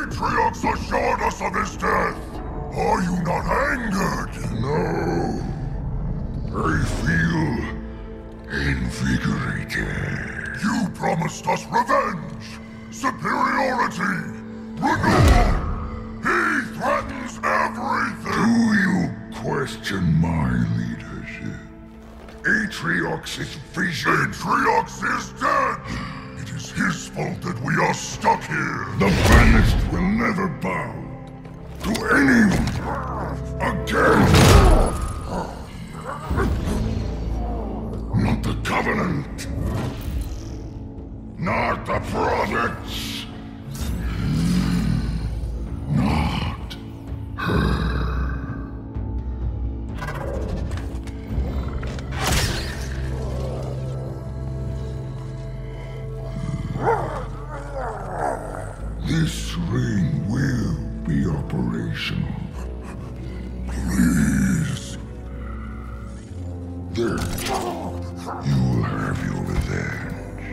Atriox assured us of his death. Are you not angered? No. I feel invigorated. You promised us revenge, superiority, renewal. He threatens everything. Do you question my leadership? Atriox's vision. Atriox is dead. It is his fault that we are stuck here. The Banished will never bow to anyone again. Not the Covenant. Not the Prophets. Not her. This ring will be operational. Please. There. You will have your revenge.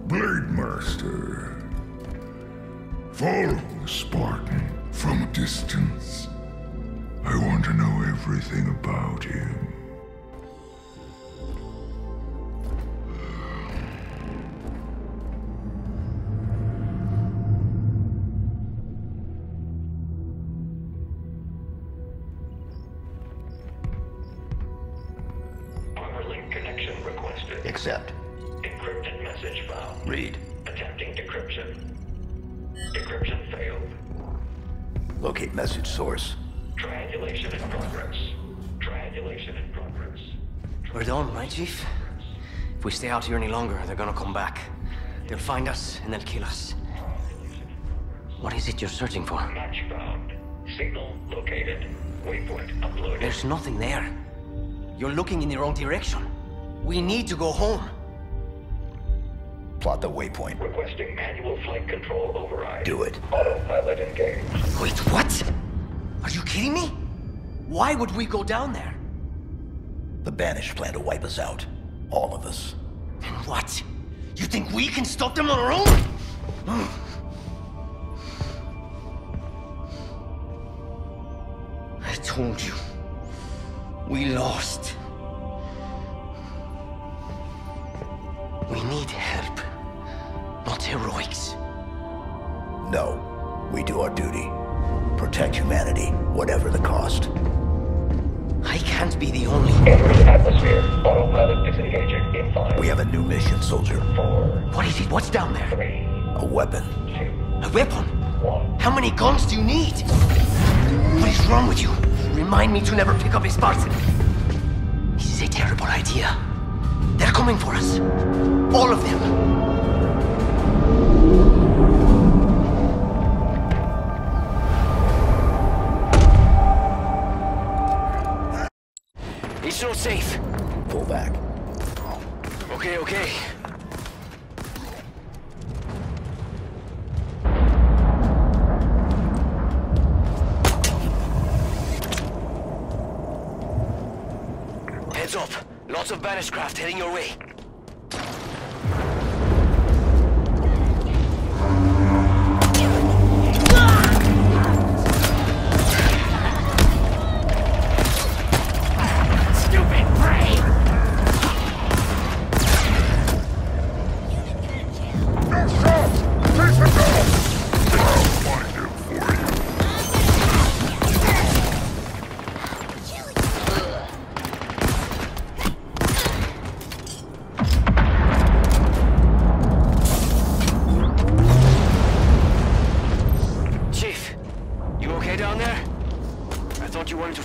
Blade Master. Follow the Spartan from a distance. I want to know everything about him. Accept. Encrypted message found. Read. Attempting decryption. Decryption failed. Locate message source. Triangulation in progress. Triangulation in progress. We're done, right, Chief? If we stay out here any longer, they're gonna come back. They'll find us, and they'll kill us. What is it you're searching for? Match found. Signal located. Waypoint uploaded. There's nothing there. You're looking in the wrong direction. We need to go home. Plot the waypoint. Requesting manual flight control override. Do it. Autopilot engaged. Wait, what? Are you kidding me? Why would we go down there? The Banished plan to wipe us out. All of us. And what? You think we can stop them on our own? I told you. We lost. We need help, not heroics. No. We do our duty. Protect humanity, whatever the cost. I can't be the only... Entering atmosphere. Autopilot disengaging in 5. We have a new mission, soldier. 4. What is it? What's down there? 3. A weapon. 2. A weapon? 1. How many guns do you need? What is wrong with you? Remind me to never pick up a Spartan. This is a terrible idea. They're coming for us. All of them. It's not safe. Pull back. Okay, okay. Heads up. Lots of Banished craft heading your way.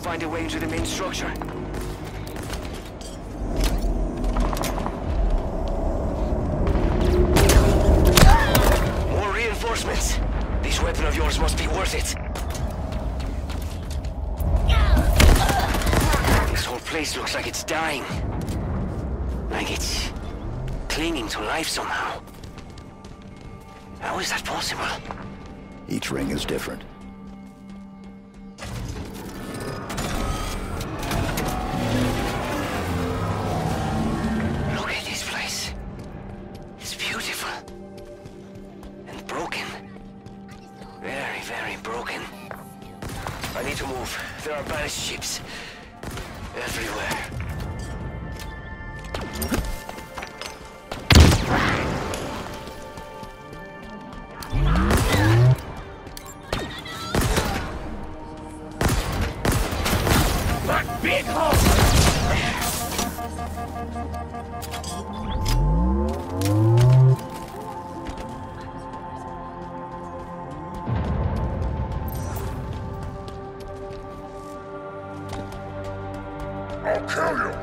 Find a way into the main structure. More reinforcements. This weapon of yours must be worth it. This whole place looks like it's dying. Like it's clinging to life somehow. How is that possible? Each ring is different. very broken. I need to move. There are banished ships everywhere. Big hole! I'll kill you!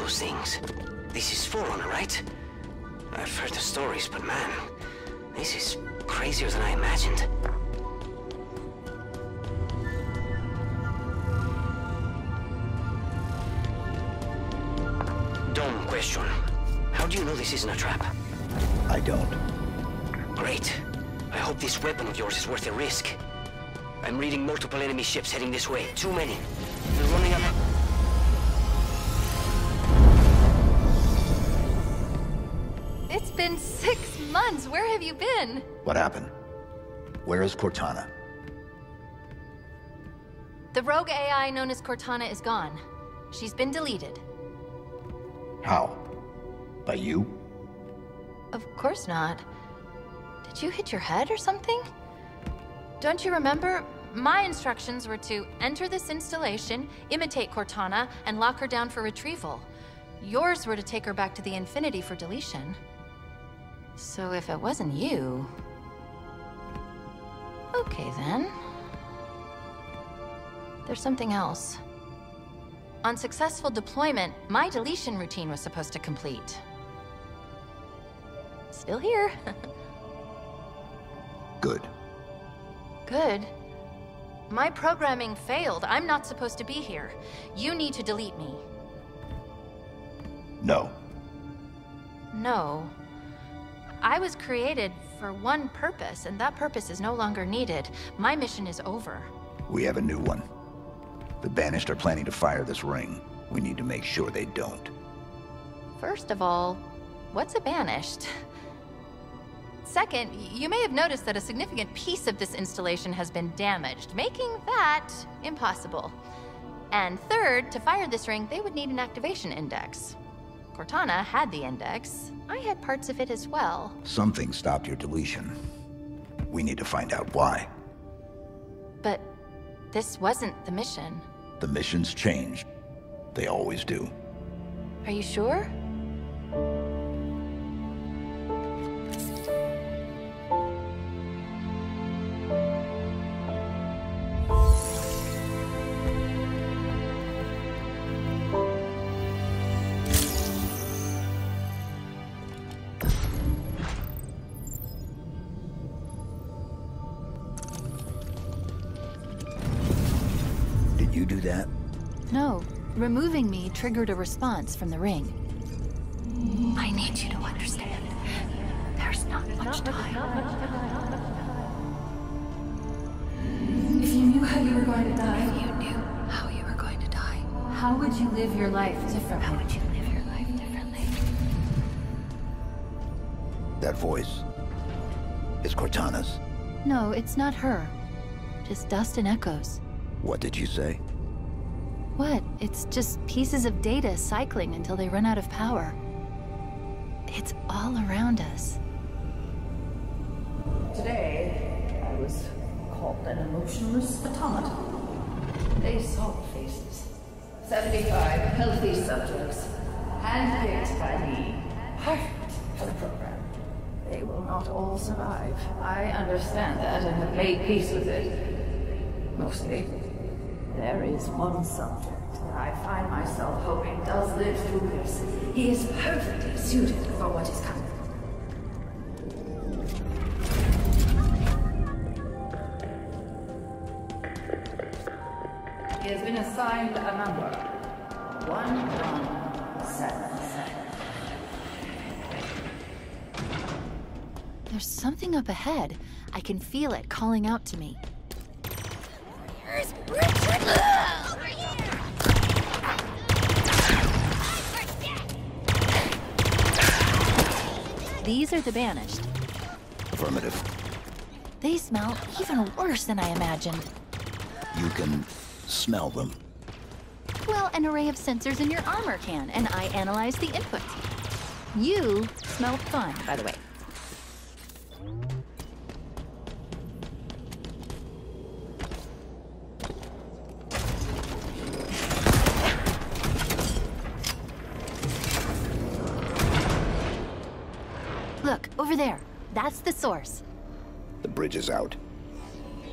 Things. This is Forerunner, right? I've heard the stories, but man, this is crazier than I imagined. Dumb question. How do you know this isn't a trap? I don't. Great. I hope this weapon of yours is worth the risk. I'm reading multiple enemy ships heading this way. Too many. We're running out of... It's been 6 months. Where have you been? What happened? Where is Cortana? The rogue AI known as Cortana is gone. She's been deleted. How? By you? Of course not. Did you hit your head or something? Don't you remember? My instructions were to enter this installation, imitate Cortana, and lock her down for retrieval. Yours were to take her back to the Infinity for deletion. So if it wasn't you... Okay then. There's something else. On successful deployment, my deletion routine was supposed to complete. Still here. Good. Good. My programming failed. I'm not supposed to be here. You need to delete me. No. No. I was created for one purpose, and that purpose is no longer needed. My mission is over. We have a new one. The Banished are planning to fire this ring. We need to make sure they don't. First of all, what's a Banished? Second, you may have noticed that a significant piece of this installation has been damaged, making that impossible. And third, to fire this ring, they would need an activation index. Cortana had the index. I had parts of it as well. Something stopped your deletion. We need to find out why. But this wasn't the mission. The missions change. They always do. Are you sure? Did you do that? No. Removing me triggered a response from the ring. I need you to understand. There's not much time. If you knew how you were going to die, If you knew how you were going to die, how would you live your life differently? how would you live your life differently? That voice is Cortana's. No, it's not her. Just dust and echoes. What did you say? What? It's just pieces of data cycling until they run out of power. It's all around us. Today, I was called an emotionless automaton. They saw faces. 75 healthy subjects, handpicked by me, perfect for the program. They will not all survive. I understand that and have made peace with it. Mostly. There is one subject that I find myself hoping does live through this. He is perfectly suited for what is coming. He has been assigned a number. 117. There's something up ahead. I can feel it calling out to me. These are the Banished. Affirmative. They smell even worse than I imagined. You can smell them. Well, an array of sensors in your armor can, and I analyze the input. You smell fine, by the way. Look, over there. That's the source. The bridge is out.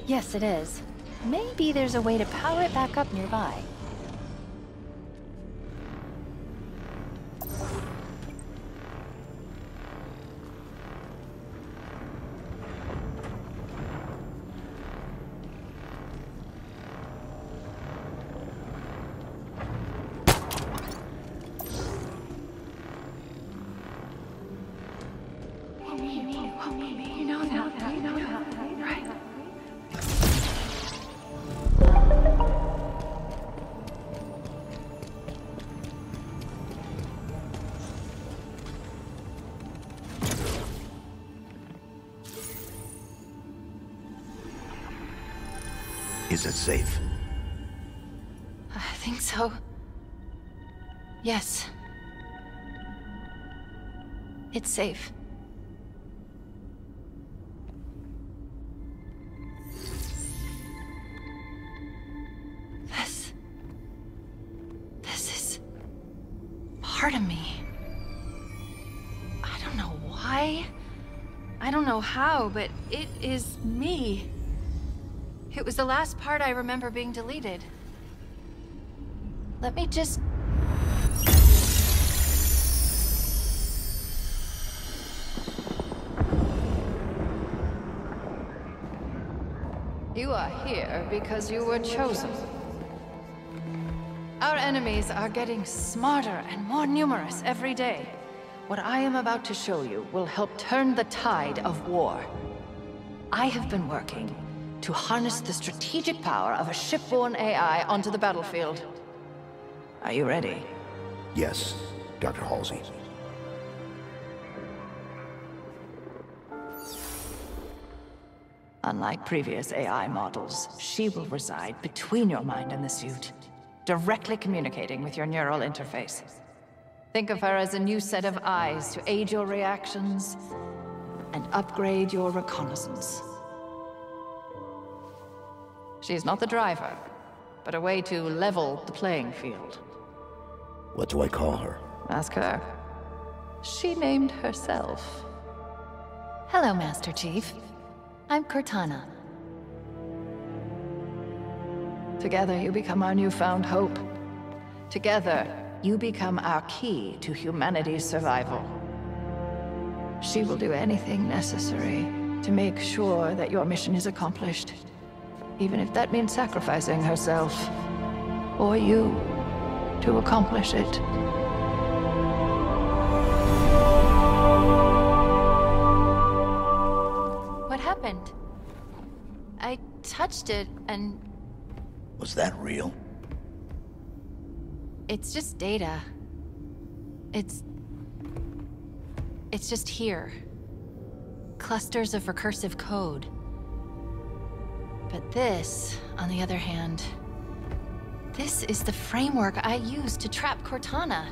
Yes, it is. Maybe there's a way to power it back up nearby. You know that, right? Is it safe? I think so. Yes. It's safe. part of me. I don't know why. I don't know how, but it is me. It was the last part I remember being deleted. Let me just... You are here because you were chosen. Our enemies are getting smarter and more numerous every day. What I am about to show you will help turn the tide of war. I have been working to harness the strategic power of a shipborne AI onto the battlefield. Are you ready? Yes, Dr. Halsey. Unlike previous AI models, she will reside between your mind and the suit, directly communicating with your neural interface. Think of her as a new set of eyes to aid your reactions and upgrade your reconnaissance. She's not the driver, but a way to level the playing field. What do I call her? Ask her. She named herself. Hello, Master Chief. I'm Cortana. Together you become our newfound hope. Together, you become our key to humanity's survival. She will do anything necessary to make sure that your mission is accomplished, even if that means sacrificing herself, or you, to accomplish it. What happened? I touched it and... Was that real? It's just data. It's just here. Clusters of recursive code. But this, on the other hand, this is the framework I used to trap Cortana.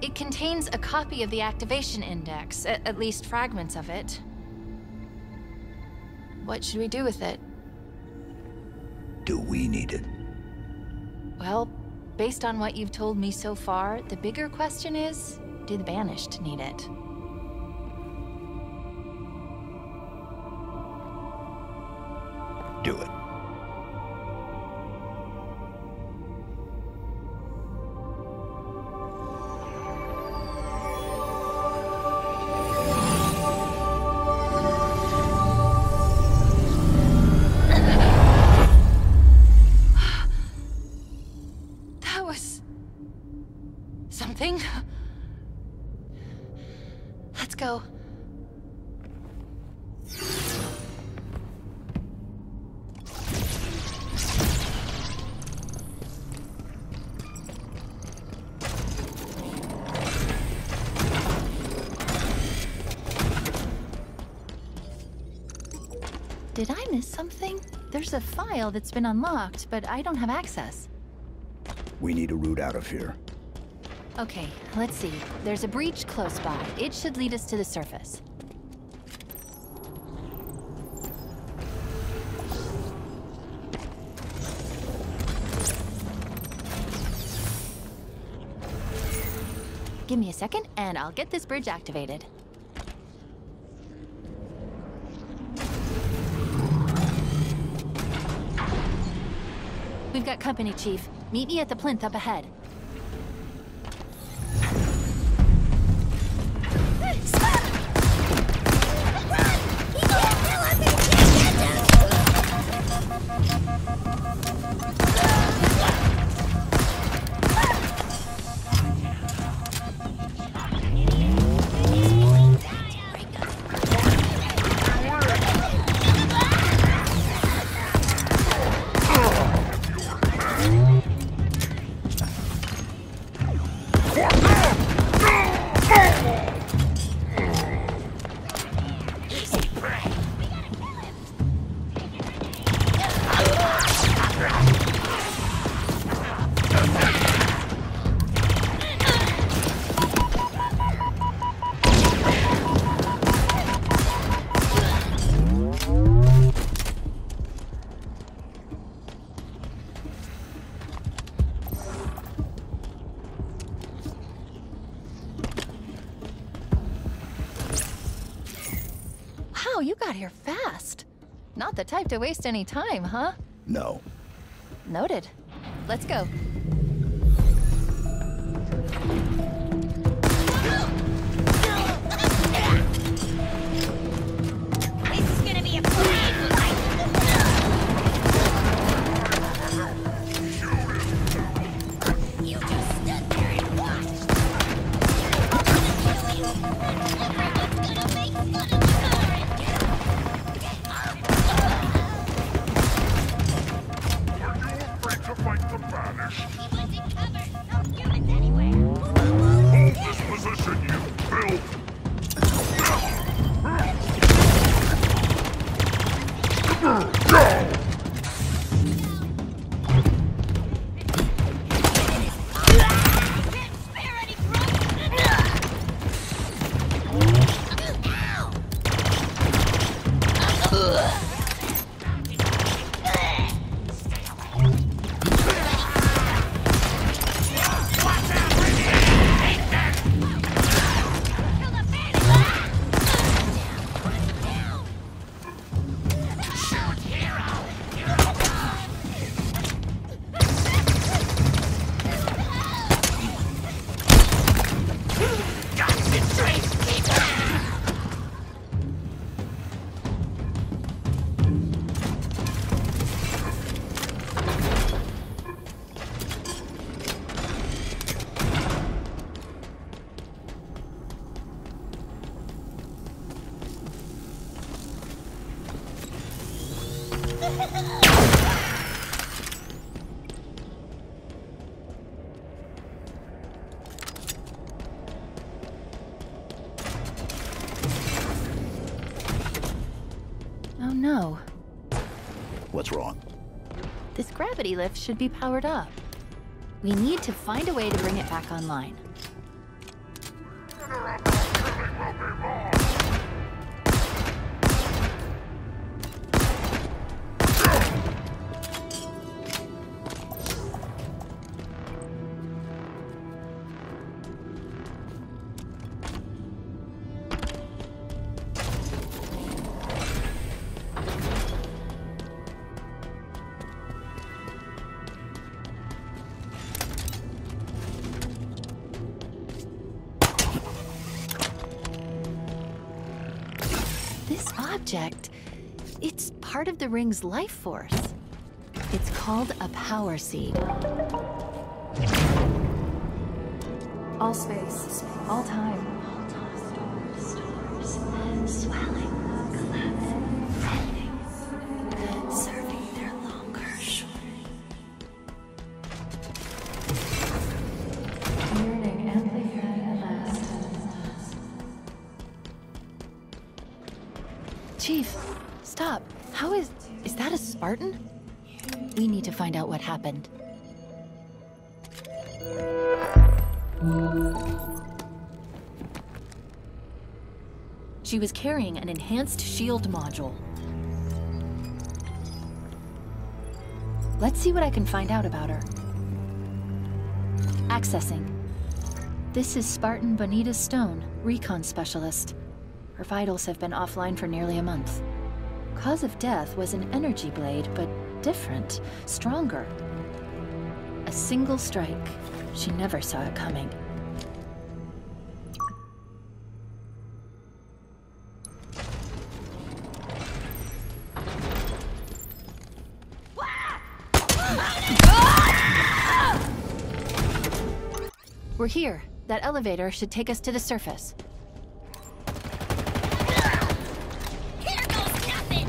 It contains a copy of the activation index, at least fragments of it. What should we do with it? Do we need it? Well, based on what you've told me so far, the bigger question is, do the Banished need it? Do it. That was... something? Let's go. Did I miss something? There's a file that's been unlocked, but I don't have access. We need a route out of here. Okay, let's see. There's a breach close by. It should lead us to the surface. Give me a second, and I'll get this bridge activated. We've got company, Chief. Meet me at the plinth up ahead. Wow, you got here fast. Not the type to waste any time, huh? No. Noted. Let's go. This is gonna be a great fight. You just stood there and watched. I'm gonna kill you. Everyone's gonna make fun of the car and get Are you afraid to fight the banished? He went in cover. No humans anywhere. Hold this position, you filth! Go! Can't spare any growth. Oh no. What's wrong? This gravity lift should be powered up. We need to find a way to bring it back online. This object, it's part of the ring's life force. It's called a power seed. All space, all time. Swelling, collapsing, threatening, serving their longer shore. Yearning amplified at last. Chief, stop. How is that a Spartan? We need to find out what happened. She was carrying an enhanced shield module. Let's see what I can find out about her. Accessing. This is Spartan Bonita Stone, recon specialist. Her vitals have been offline for nearly a month. Cause of death was an energy blade, but different, stronger. A single strike. She never saw it coming. We're here. That elevator should take us to the surface. Here goes nothing.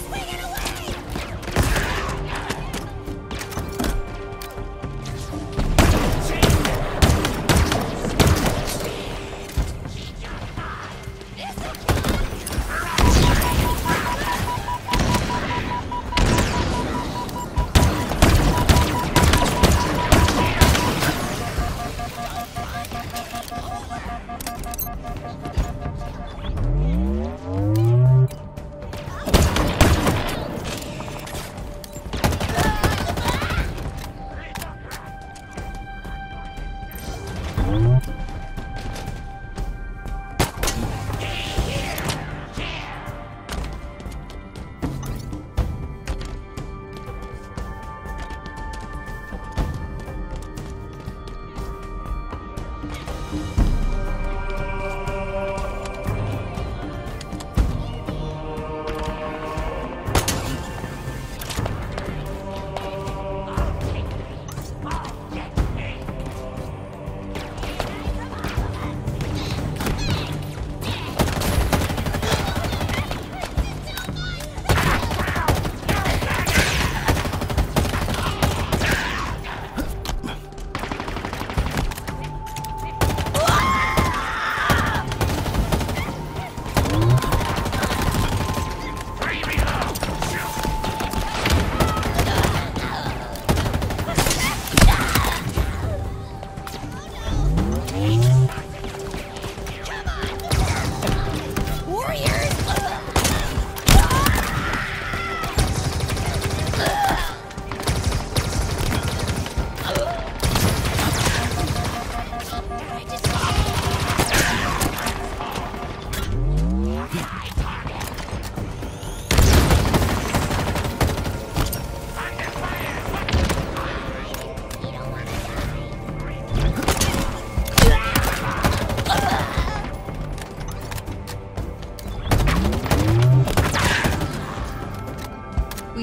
Swing it away.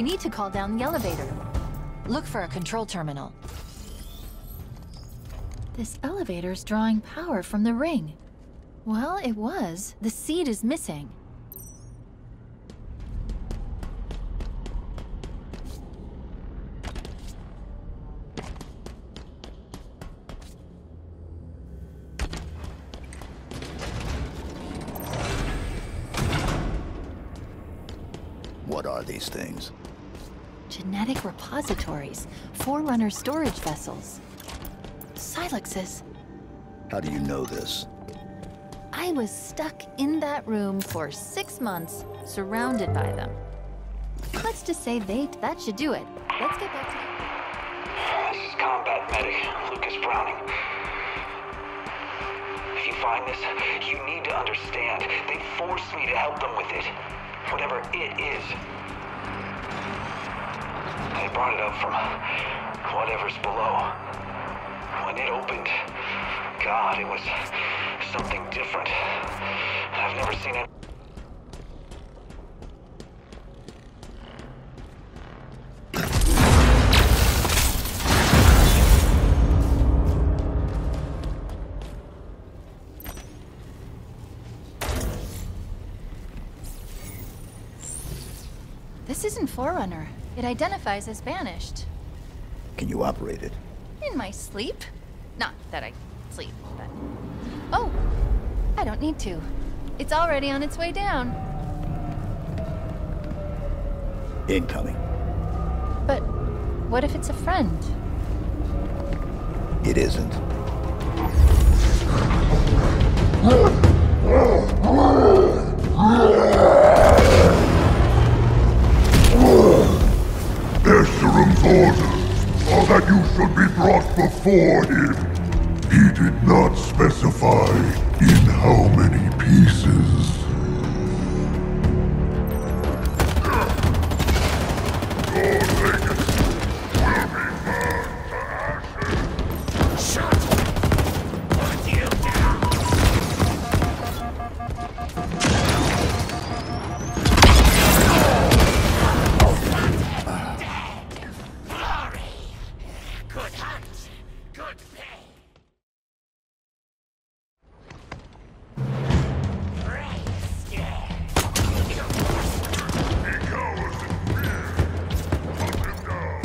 We need to call down the elevator. Look for a control terminal. This elevator's drawing power from the ring. Well, it was. The seed is missing. What are these things? Genetic repositories. Forerunner storage vessels. Silexes. How do you know this? I was stuck in that room for 6 months, surrounded by them. Let's just say that should do it. Let's get back to... This is Combat Medic, Lucas Browning. If you find this, you need to understand. They forced me to help them with it. Whatever it is. I brought it up from whatever's below. When it opened, God, it was something different. I've never seen it. This isn't Forerunner. It identifies as banished. Can you operate it? In my sleep? Not that I sleep, but... Oh! I don't need to. It's already on its way down. Incoming. But what if it's a friend? It isn't. Escherum's orders are that you should be brought before him. He did not specify in how many pieces. Your legacy will be burned to ashes. Shut! Put you down! Glory! Good hunt! Good pay! He cowers in fear. Hunt him down.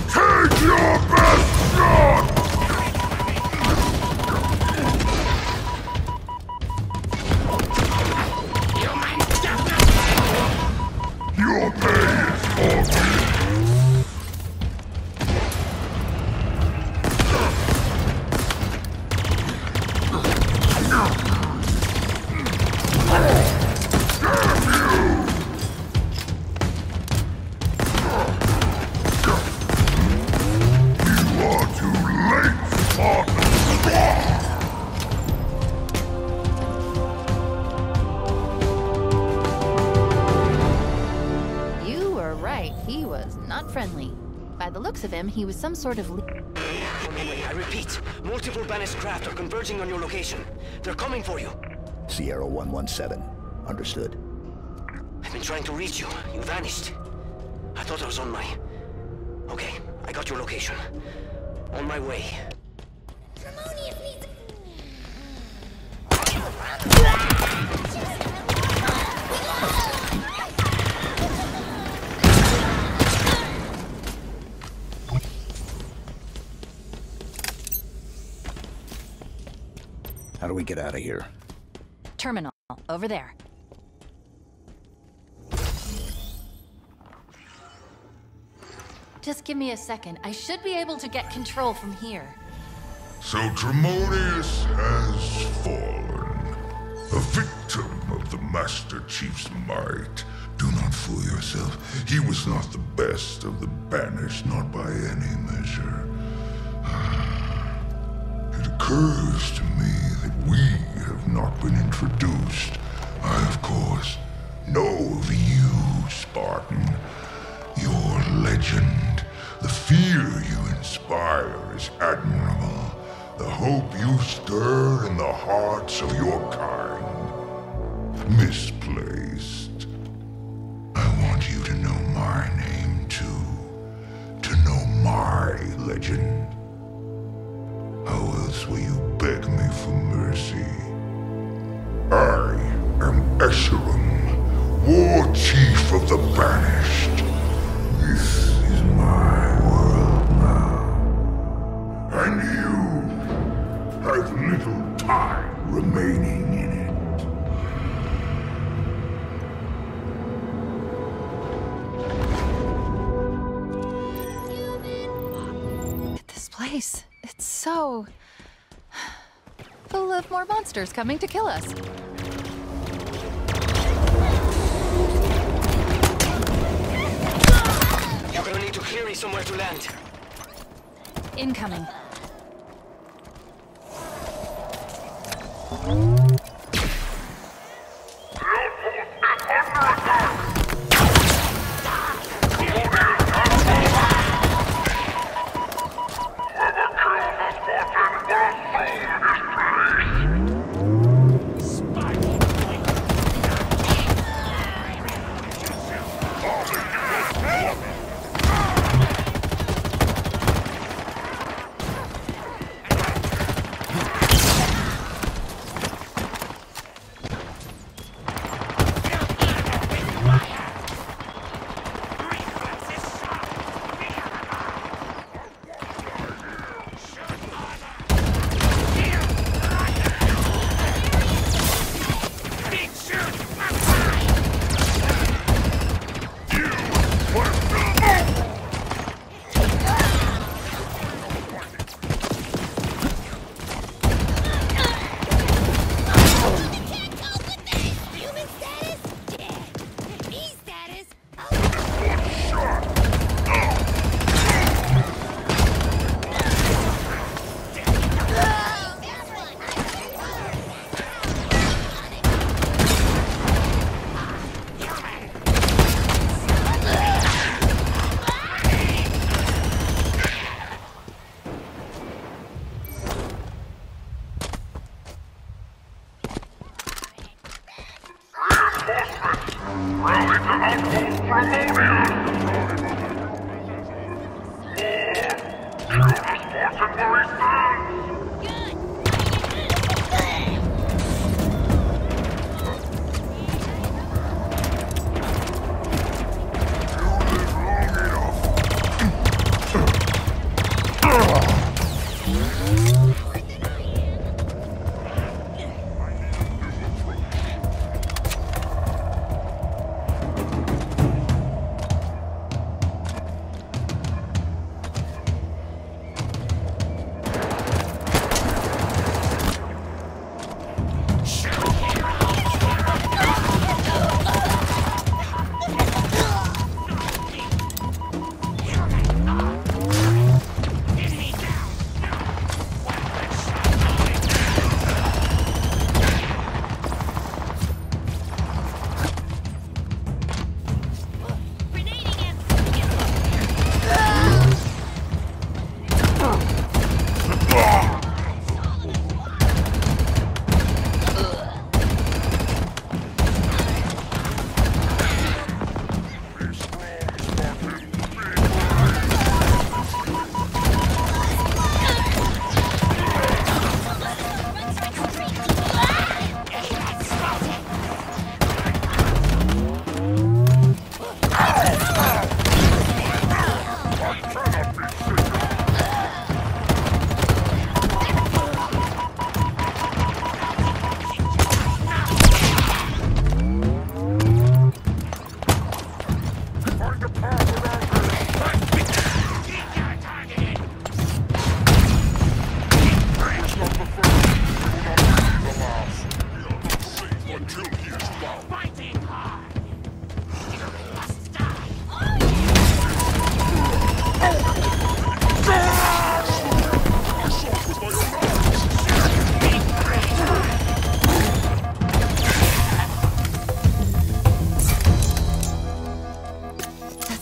Take your best shot! Your pay is for me. You are too late, Spartan. You were right. He was not friendly. By the looks of him, he was some sort of... I repeat, multiple banished craft are converging on your location. They're coming for you. Sierra 117. Understood. I've been trying to reach you. You vanished. I thought I was on my... Okay, I got your location. On my way. Harmonious needs... How do we get out of here? Terminal. Over there. Just give me a second. I should be able to get control from here. So Tremonius has fallen, a victim of the Master Chief's might. Do not fool yourself. He was not the best of the banished, not by any measure. It occurs to me that we have not been introduced. I, of course, know of you, Spartan. Your legend, the fear you inspire was admirable. The hope you stirred in the hearts of your kind. Misplaced. I want you to know my name too. To know my legend. How else will you beg me for mercy? I am Escharum, War Chief of the Banished. This is my world now. And you have little time remaining in it. Look at this place. It's so full of more monsters coming to kill us. You're gonna need to clear me somewhere to land. Incoming.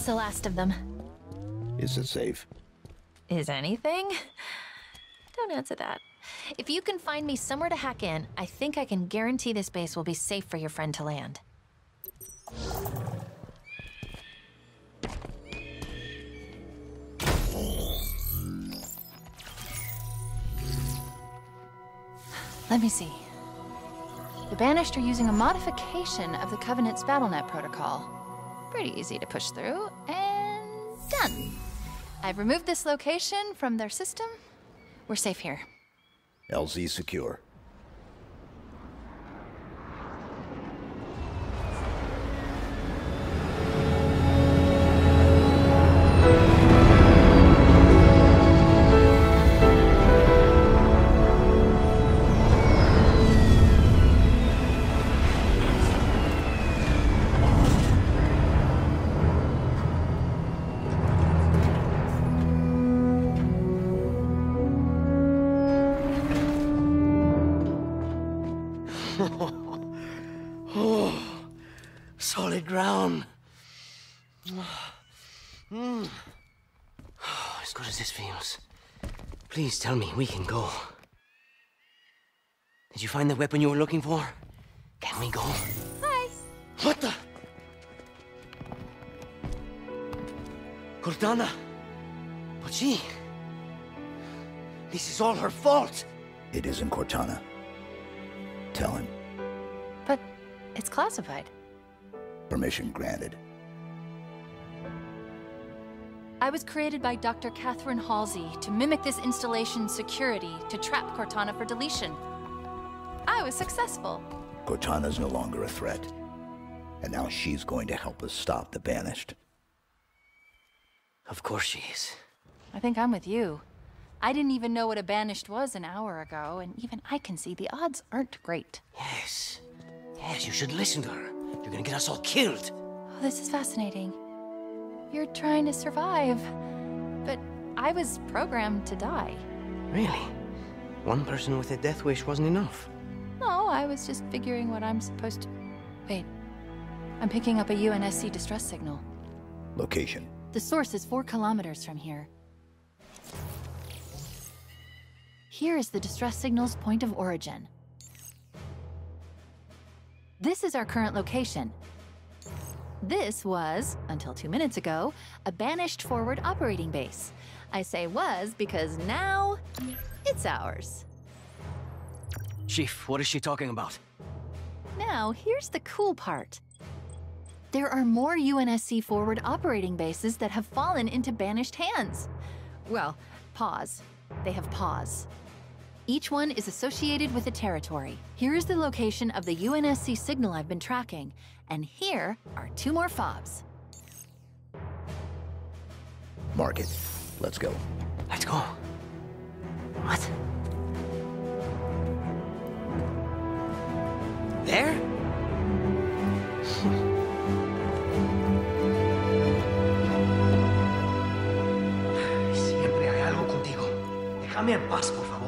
The last of them. Is it safe? Is anything? Don't answer that. If you can find me somewhere to hack in, I think I can guarantee this base will be safe for your friend to land. Let me see. The Banished are using a modification of the Covenant's BattleNet protocol. Pretty easy to push through, and done. I've removed this location from their system. We're safe here. LZ secure. Solid ground. As good as this feels. Please tell me we can go. Did you find the weapon you were looking for? Can we go? Hi. What the? Cortana. But she... This is all her fault. It isn't Cortana. Tell him. But it's classified. Permission granted. I was created by Dr. Catherine Halsey to mimic this installation's security to trap Cortana for deletion. I was successful. Cortana's no longer a threat. And now she's going to help us stop the Banished. Of course she is. I think I'm with you. I didn't even know what a Banished was an hour ago, and even I can see the odds aren't great. Yes. Yes, you should listen to her. You're gonna get us all killed. Oh, this is fascinating. You're trying to survive, but I was programmed to die. Really? One person with a death wish wasn't enough? No, I was just figuring what I'm supposed to... Wait. I'm picking up a UNSC distress signal. Location. The source is 4 kilometers from here. Here is the distress signal's point of origin. This is our current location. This was, until 2 minutes ago, a Banished forward operating base. I say was because now, it's ours. Chief, what is she talking about? Now, here's the cool part. There are more UNSC forward operating bases that have fallen into Banished hands. Well, pause. They have paws. Each one is associated with a territory. Here is the location of the UNSC signal I've been tracking, and here are 2 more fobs. Mark it. Let's go. Let's go. What? There? Siempre hay algo contigo. Déjame en paz, por favor.